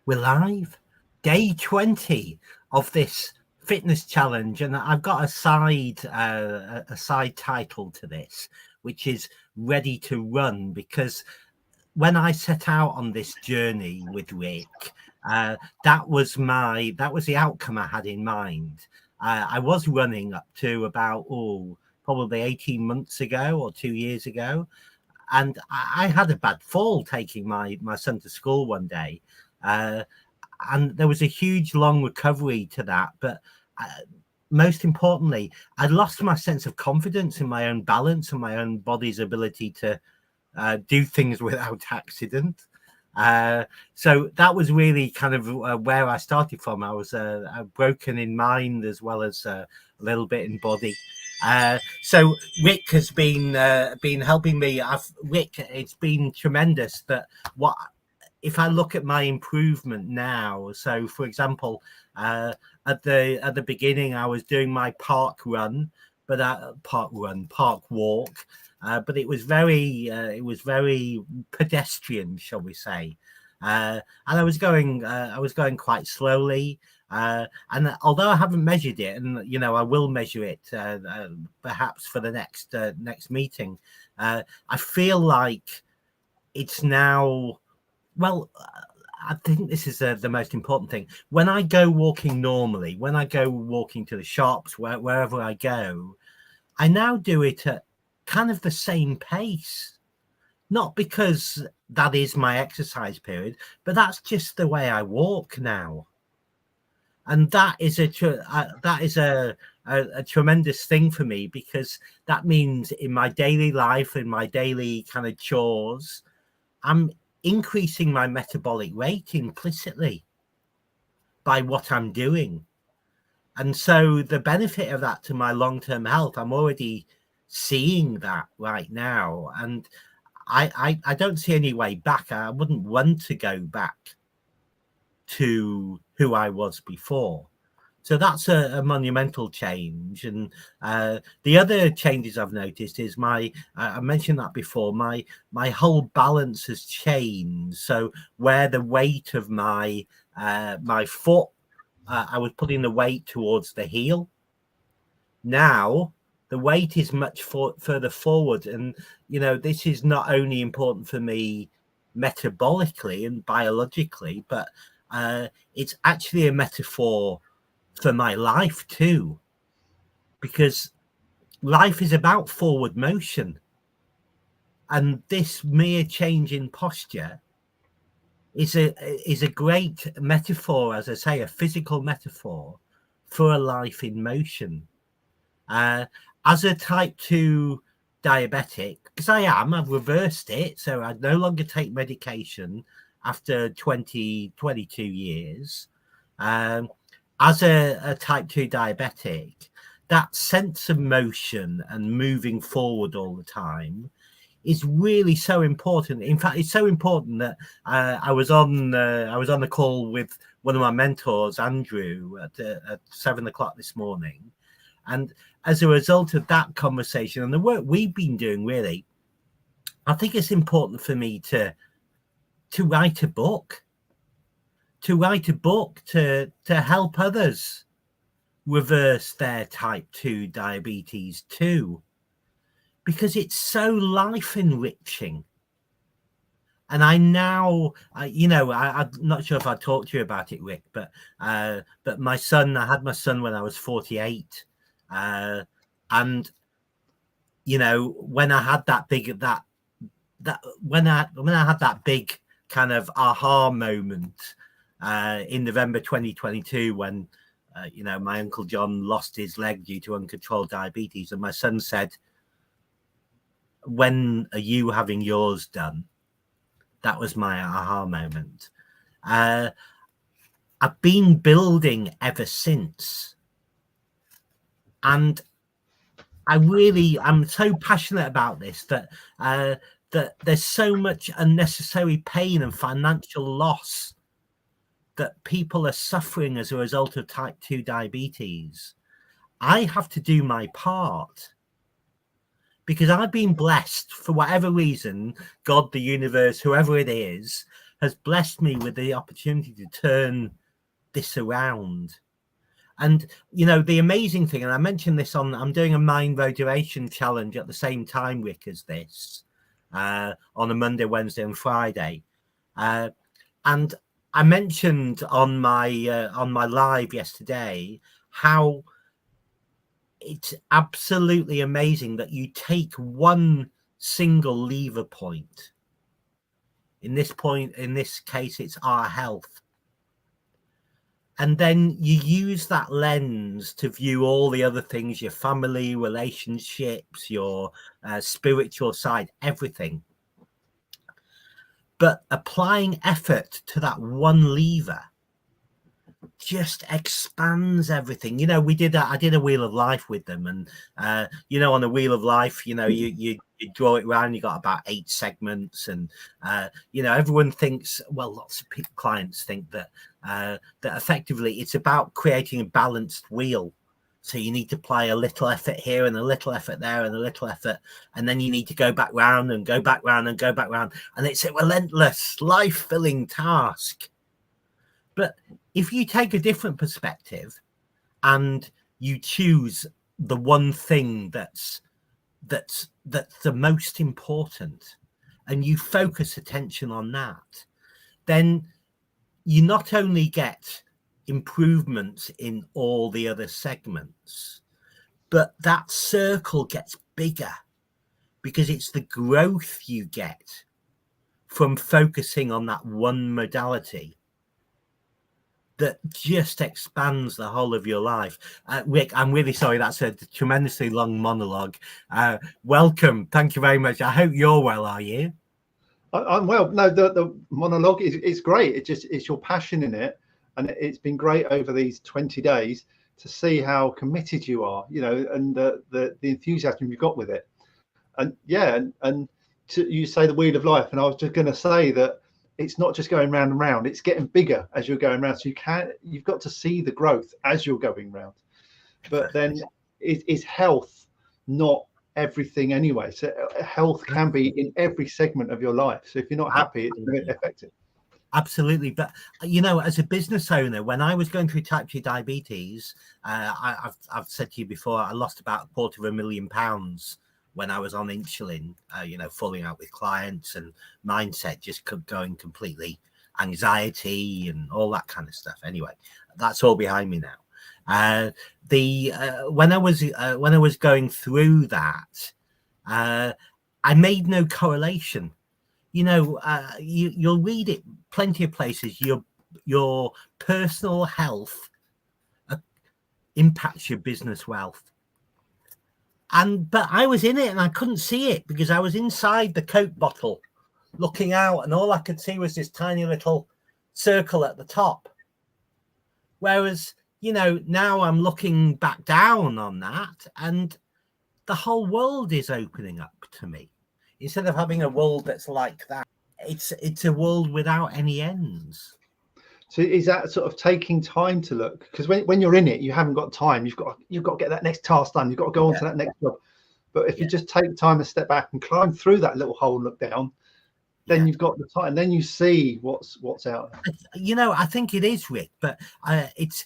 We're live. Day 20 of this fitness challenge, and I've got a side title to this, which is Ready to Run, because when I set out on this journey with Rik, that was the outcome I had in mind. I was running up to about probably 18 months ago or 2 years ago, and I had a bad fall taking my son to school one day. And there was a huge long recovery to that, but most importantly, I'd lost my sense of confidence in my own balance and my own body's ability to do things without accident. So that was really kind of where I started from. I was broken in mind as well as a little bit in body. So Rik has been helping me. Rik, it's been tremendous. That if I look at my improvement now, so for example, at the beginning, I was doing my park walk, but it was very pedestrian, shall we say? And I was going quite slowly. And although I haven't measured it, and I will measure it perhaps for the next meeting, I feel like it's now. Well, I think this is the most important thing. When I go walking normally, when I go walking to the shops, wherever I go, I now do it at kind of the same pace. Not because that is my exercise period, but that's just the way I walk now. And that is a tremendous thing for me, because that means in my daily life, in my daily kind of chores, I'm increasing my metabolic rate implicitly by what I'm doing. And so the benefit of that to my long-term health, I'm already seeing that right now. And I don't see any way back. I wouldn't want to go back to who I was before. So that's a monumental change. And the other changes I've noticed is I mentioned that before, my whole balance has changed. So where the weight of my foot, I was putting the weight towards the heel. Now the weight is much further forward. And, this is not only important for me metabolically and biologically, but it's actually a metaphor for my life too, because life is about forward motion, and this mere change in posture is a great metaphor, as I say, a physical metaphor for a life in motion. As a type 2 diabetic, because I've reversed it, so I no longer take medication after 22 years. As a type 2 diabetic, that sense of motion and moving forward all the time is really so important. In fact, it's so important that I was on the call with one of my mentors, Andrew, at 7 o'clock this morning. And as a result of that conversation and the work we've been doing, really, I think it's important for me to write a book. To help others reverse their type 2 diabetes too, because it's so life enriching. And I now, I'm not sure if I talked to you about it, Rik, but my son, I had my son when I was 48, and when I had that big kind of aha moment. In November 2022, when my Uncle John lost his leg due to uncontrolled diabetes, and my son said, "When are you having yours done?" That was my aha moment. I've been building ever since, and I'm so passionate about this that there's so much unnecessary pain and financial loss that people are suffering as a result of type 2 diabetes. I have to do my part, because I've been blessed for whatever reason, God, the universe, whoever it is, has blessed me with the opportunity to turn this around. And, you know, the amazing thing, and I mentioned this I'm doing a mind motivation challenge at the same time, Rik, as this, on a Monday, Wednesday and Friday. And I mentioned on my live yesterday how it's absolutely amazing that you take one single lever point. In this case, it's our health. And then you use that lens to view all the other things, your family, relationships, your spiritual side, everything. But applying effort to that one lever just expands everything. You know, I did a wheel of life with them, and you know, on a wheel of life, you know, you draw it around, you got about 8 segments, and you know, everyone thinks, well, lots of clients think that that effectively it's about creating a balanced wheel. So you need to apply a little effort here and a little effort there and a little effort, and then you need to go back round and go back round and go back round, and it's a relentless, life-filling task. But if you take a different perspective and you choose the one thing that's the most important, and you focus attention on that, then you not only get improvements in all the other segments, but that circle gets bigger, because it's the growth you get from focusing on that one modality that just expands the whole of your life. Rik, I'm really sorry, that's a tremendously long monologue. Welcome, thank you very much. I hope you're well, are you? I'm well. No, the monologue is great. It's your passion in it, and it's been great over these 20 days to see how committed you are, you know, and the enthusiasm you've got with it. And yeah, and you say the wheel of life, and I was just going to say that it's not just going round and round, it's getting bigger as you're going round. So you've got to see the growth as you're going round. But then is health not everything anyway? So health can be in every segment of your life. So if you're not happy, it's going to affect it. Absolutely. But, you know, as a business owner, when I was going through type 2 diabetes, I've said to you before, I lost about £250,000 when I was on insulin, you know, falling out with clients, and mindset just going completely, anxiety and all that kind of stuff. Anyway, that's all behind me now. When I was going through that, I made no correlation. You know, you'll read it plenty of places. Your personal health impacts your business wealth. But I was in it and I couldn't see it because I was inside the Coke bottle looking out, and all I could see was this tiny little circle at the top. Whereas, you know, now I'm looking back down on that, and the whole world is opening up to me. Instead of having a world that's like that, it's a world without any ends. So is that sort of taking time to look? Because when you're in it, you haven't got time. You've got to get that next task done. You've got to go on to that next job. But if you just take time to step back and climb through that little hole and look down, then you've got the time. Then you see what's out there. You know, I think it is, Rik, but it's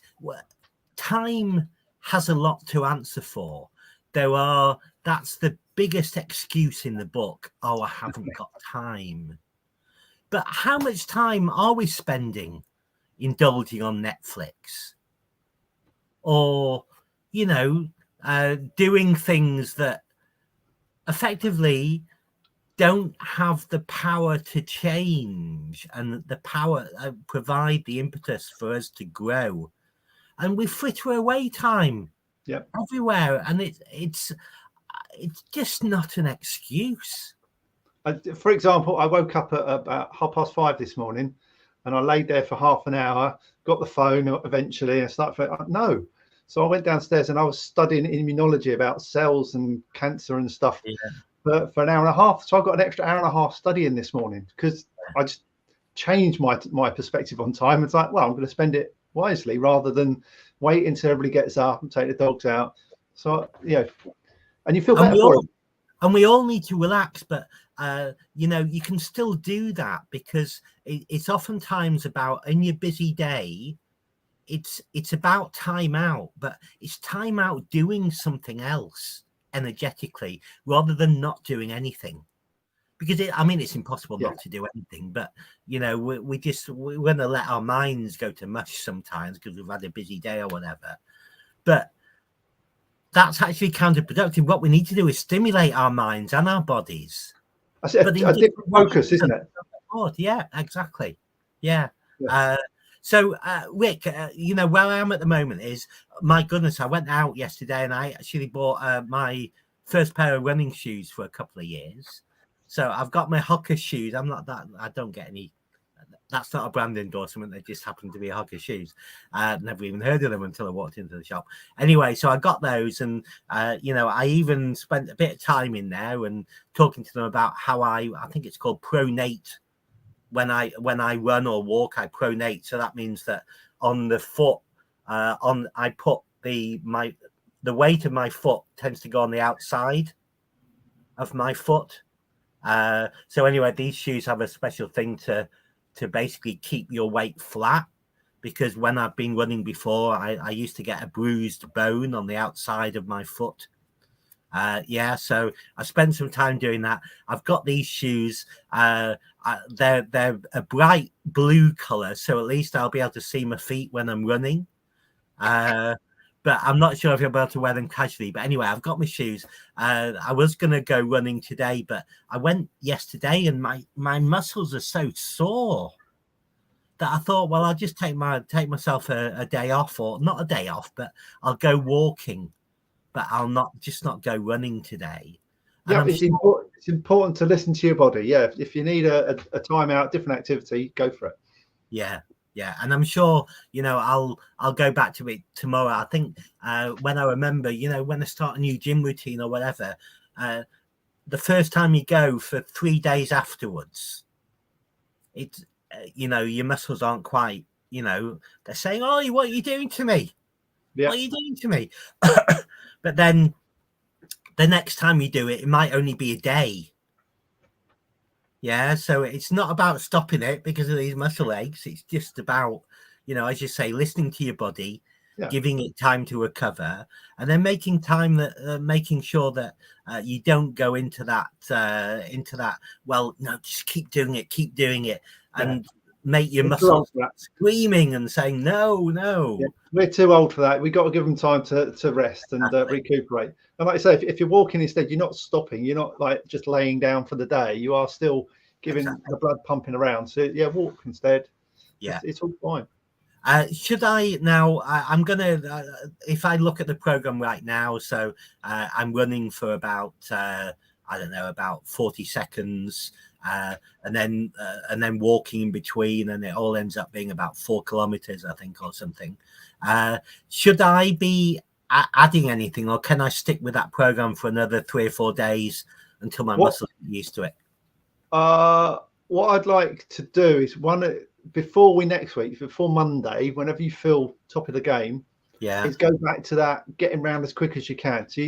time has a lot to answer for. That's the biggest excuse in the book. Oh, I haven't got time. But how much time are we spending indulging on Netflix, or, you know, doing things that effectively don't have the power to change and the power provide the impetus for us to grow? And we fritter away time everywhere, and it's just not an excuse. For example, I woke up at about 5:30 this morning, and I laid there for half an hour, got the phone eventually, and no. So I went downstairs and I was studying immunology about cells and cancer and stuff for an hour and a half. So I got an extra hour and a half studying this morning because I just changed my perspective on time. It's like, well, I'm going to spend it wisely rather than wait until everybody gets up and take the dogs out. So, you know, and you feel better for it. And we all need to relax, but you can still do that, because it's oftentimes about, in your busy day, it's about time out, but it's time out doing something else energetically rather than not doing anything. Because it's impossible not to do anything, but we're going to let our minds go to mush sometimes because we've had a busy day or whatever. But that's actually counterproductive. What we need to do is stimulate our minds and our bodies. That's a different focus, isn't it? Yeah, exactly. Yeah. So, Rik, where I am at the moment is, my goodness, I went out yesterday and I actually bought my first pair of running shoes for a couple of years. So I've got my Hoka shoes. I don't get any, that's not a brand endorsement. They just happen to be Hoka shoes. Never even heard of them until I walked into the shop. Anyway, so I got those, and I even spent a bit of time in there and talking to them about how I think it's called pronate. When I run or walk, I pronate. So that means that on the foot, I put the weight of my foot tends to go on the outside of my foot. So anyway, these shoes have a special thing to basically keep your weight flat, because when I've been running before, I used to get a bruised bone on the outside of my foot. So I spent some time doing that. I've got these shoes. They're a bright blue color, so at least I'll be able to see my feet when I'm running. But I'm not sure if I'll be able to wear them casually. But anyway, I've got my shoes. I was going to go running today, but I went yesterday and my muscles are so sore that I thought, well, I'll just take myself a day off, or not a day off, but I'll go walking, but I'll not go running today. Yeah, it's important to listen to your body. Yeah, if you need a time out, different activity, go for it. Yeah, and I'm sure I'll go back to it tomorrow. I think when I remember, when I start a new gym routine or whatever, the first time you go for 3 days afterwards, it's your muscles aren't quite, they're saying, "Oh, what are you doing to me? Yeah. What are you doing to me?" But then the next time you do it, it might only be a day. Yeah, so it's not about stopping it because of these muscle aches. It's just about, as you say, listening to your body, giving it time to recover, and then making sure that you don't go into that. Well, no, just keep doing it, and make your muscles screaming and saying no. Yeah, we're too old for that. We've got to give them time to rest and recuperate. And like I say, if you're walking instead, you're not stopping. You're not like just laying down for the day. You are still giving the blood pumping around. So yeah, walk instead. Yeah, it's all fine. Should I now? I'm gonna. If I look at the program right now, so I'm running for about about 40 seconds, and then walking in between, and it all ends up being about 4 kilometers, I think, or something. Should I be adding anything, or can I stick with that program for another 3 or 4 days until my muscles get used to it? What I'd like to do is before Monday, whenever you feel top of the game, is go back to that getting round as quick as you can. So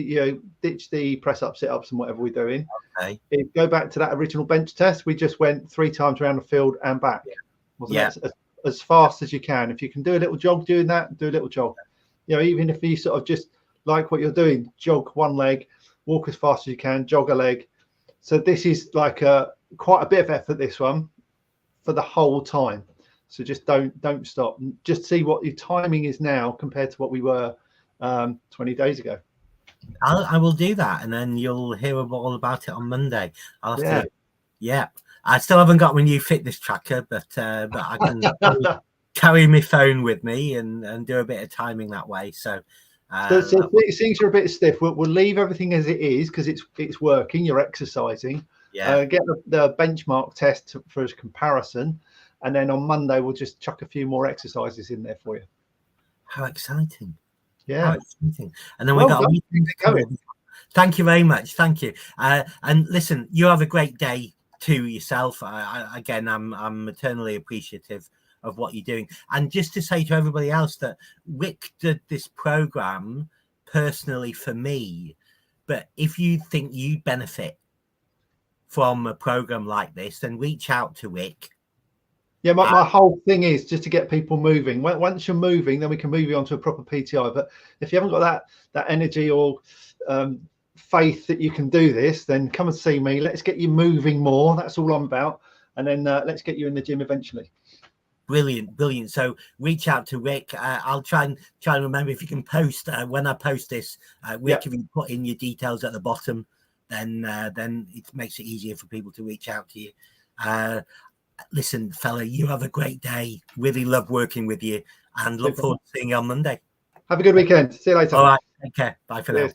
ditch the press up, sit ups, and whatever we're doing. Okay. Go back to that original bench test. We just went 3 times around the field and back. As fast as you can. If you can do a little jog doing that, do a little jog. Even if you sort of just like what you're doing, jog one leg, walk as fast as you can, jog a leg. So this is like quite a bit of effort, this one, for the whole time. So just don't stop. Just see what your timing is now compared to what we were 20 days ago. I will do that, and then you'll hear all about it on Monday. I'll have to. Yeah, I still haven't got my new fitness tracker, but I can carry my phone with me and do a bit of timing that way. So things are a bit stiff. We'll leave everything as it is because it's working. You're exercising. Get the benchmark test for comparison, and then on Monday we'll just chuck a few more exercises in there for you. How exciting! Yeah, how exciting! And then we got a weekend coming. Thank you very much. Thank you. And listen, you have a great day too yourself. I'm eternally appreciative of what you're doing. And just to say to everybody else that Rik did this program personally for me, but if you think you benefit from a program like this, then reach out to Rik. Yeah, my whole thing is just to get people moving. Once you're moving, then we can move you onto a proper PTI. But if you haven't got that energy or faith that you can do this, then come and see me. Let's get you moving more. That's all I'm about. And then let's get you in the gym eventually. Brilliant. So reach out to Rik. I'll try and remember if you can post when I post this. Rik, if you put in your details at the bottom, then it makes it easier for people to reach out to you. Listen, fella, you have a great day. Really love working with you, and look forward to seeing you on Monday. Have a good weekend. See you later. All right. Take care. Bye for now.